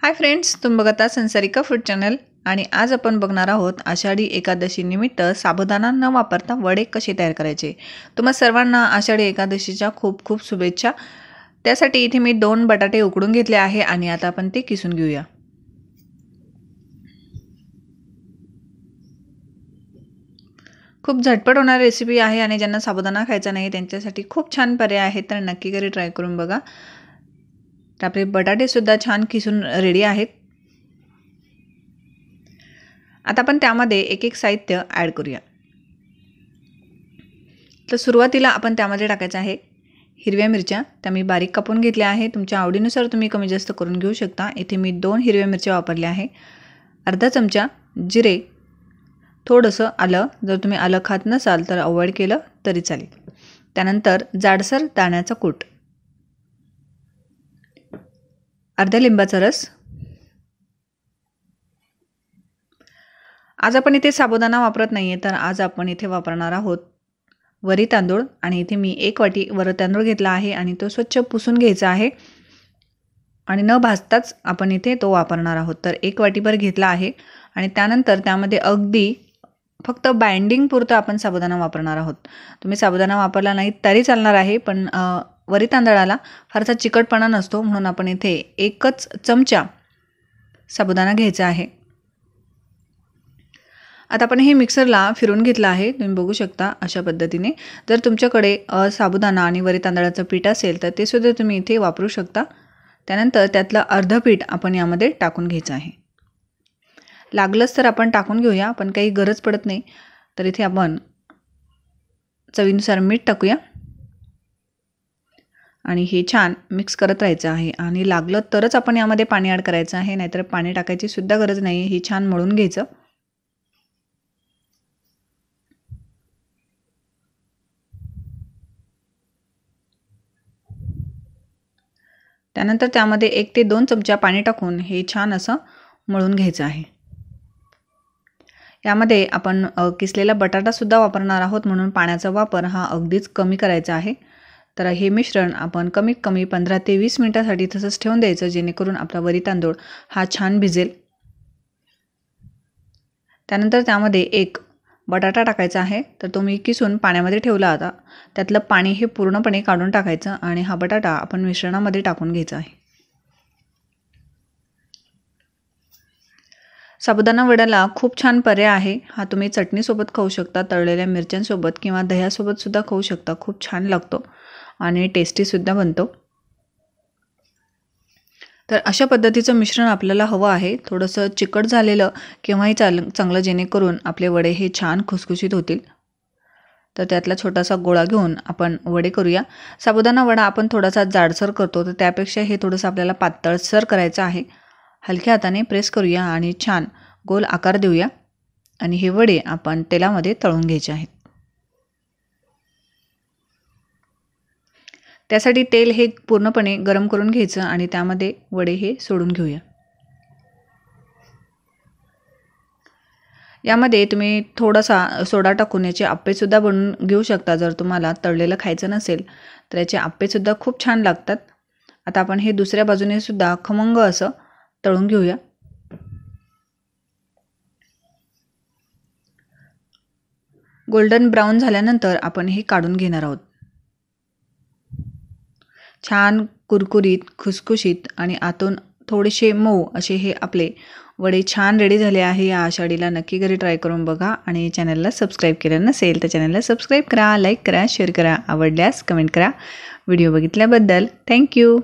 Hi friends, तुम बघता संसारिका food channel आणि आज आपण बघणार आहोत आषाढी एकादशी निमित्त साबुदाणा न वापरता वडे कसे तयार करायचे। तुम्हा सर्वांना आषाढी एकादशीच्या खूप खूप शुभेच्छा। त्यासाठी इथे मी 2 बटाटे उकडून घेतले आहे आणि आता आपण ते किसून घेऊया। खूप झटपट होणारी रेसिपी आहे आणि ज्यांना साबुदाणा खायचा नाही त्यांच्यासाठी खूप छान पर्याय आहे, तर नक्की घरी ट्राय करून बघा। तर आपले बटाटे सुद्धा छान किसून रेडी आहेत। आता आपण त्यामध्ये एक साहित्य ॲड करूया। तर सुरुवातीला आपण त्यामध्ये टाकायचं आहे हिरव्या मिरच्या। त्या मी बारीक कापून घेतल्या आहे। तुमच्या आवडीनुसार तुम्ही कमी जास्त करून घेऊ शकता। इथे मी 2 हिरव्या मिरच्या वापरल्या आहे। अर्धा चमचा जिरे, थोडंसं आलं, जर तुम्ही आलं खात नसाल तर अवॉइड केलं तरी चालेल। त्यानंतर जाडसर दाण्याचा कूट, अर्धा लिंबाचा रस। आज आपण इथे साबुदाणा वापरत नाहीये, तर आज आपण इथे वापरणार आहोत वरी तांदूळ। आणि इथे मी 1 वाटी वरी तांदूळ घेतला आहे आणि तो स्वच्छ पुसून घ्यायचा आहे आणि न भाजताच आपण इथे तो वापरणार आहोत। तर 1 वाटीभर घेतला आहे आणि त्यानंतर त्यामध्ये अगदी फक्त बाइंडिंग पुरतं आपण साबुदाणा वापरणार आहोत। तुम्ही साबुदाणा वापरला नाही तरी चालणार आहे, पण वरी तांदळाला फारसा चिकटपणा नसतो, म्हणून आपण इथे 1च चमचा साबुदाणा घ्यायचा आहे। आता आपण हे मिक्सरला फिरवून घेतलं आहे। तुम्ही बघू शकता अशा पद्धतीने। जर तुमच्याकडे साबुदाणा आणि वरी तांदळाचं पीठ असेल तर ते सुद्धा तुम्ही इथे वापरू शकता। त्यानंतर त्यातलं अर्ध पीठ आपण यामध्ये टाकून घ्यायचं आहे। लागलंच तर आपण टाकून घेऊया, पण काही गरज पडत नाही। तर इथे आपण चवीनुसार मीठ टाकूया आणि हे छान मिक्स करत राहायचं आहे। आणि लागलं तरच आपण यामध्ये पाणी ॲड करायचं आहे, नाहीतर पाणी टाकायची सुद्धा गरज नाही। हे छान मळून घ्यायचं। त्यानंतर त्यामध्ये 1 ते 2 चमचा पाणी टाकून हे छान असं मळून घ्यायचं आहे। यामध्ये आपण किसलेला बटाटा सुद्धा वापरणार आहोत, म्हणून पाण्याचा वापर हा अगदीच कमी करायचा आहे। तर हे मिश्रण आपण कमीत कमी 15 ते 20 मिनिटांसाठी तसंच ठेवून द्यायचं, जेणेकरून आपला वरी तांदूळ हा छान भिजेल। त्यानंतर त्यामध्ये 1 बटाटा टाकायचा आहे। तर तो मी किसून पाण्यामध्ये ठेवला होता, त्यातलं पाणी हे पूर्णपणे काढून टाकायचं आणि हा बटाटा आपण मिश्रणामध्ये टाकून घ्यायचा आहे। साबुदाणा वड्याला खूप छान पर्याय आहे। हा तुम्ही चटणीसोबत खाऊ शकता, तळलेल्या मिरच्यांसोबत किंवा दह्यासोबत सुद्धा खाऊ शकता। खूप छान लागतो आणि टेस्टी सुद्धा बनतो। तर अशा पद्धतीचं मिश्रण आपल्याला हवं आहे। थोडंसं चिकट झालेलं केव्हाही चांगलं, जेणेकरून आपले वडे हे छान खुसखुशीत होतील। तर त्यातला छोटासा गोळा घेऊन आपण वडे करूया। साबुदाणा वडा आपण थोडासा जाडसर करतो, तर त्यापेक्षा हे थोडंसं आपल्याला पातळसर करायचं आहे। हलक्या हाताने प्रेस करूया आणि छान गोल आकार देऊया आणि हे वडे आपण तेलामध्ये तळून घ्यायचे आहेत। त्यासाठी तेल हे पूर्णपणे गरम करून घ्यायचं आणि त्यामध्ये वडे हे सोडून घेऊया। यामध्ये तुम्ही थोडासा सोडा टाकून याचे आप्पे सुद्धा बनवून घेऊ शकता। जर तुम्हाला तळलेलं खायचं नसेल तर याचे आप्पे सुद्धा खूप छान लागतात। आता आपण हे दुसऱ्या बाजूने सुद्धा खमंग असं तळून घेऊया। गोल्डन ब्राउन झाल्यानंतर आपण हे काढून घेणार आहोत। छान कुरकुरीत, खुसखुशीत आणि आतून थोडेसे मऊ असे हे आपले वडे छान रेडी झाले आहे। या आषाढीला नक्की घरी ट्राय करून बघा आणि चॅनलला सबस्क्राईब केलं नसेल तर चॅनलला सबस्क्राईब करा, लाईक करा, शेअर करा, आवडल्यास कमेंट करा। व्हिडिओ बघितल्याबद्दल थँक्यू।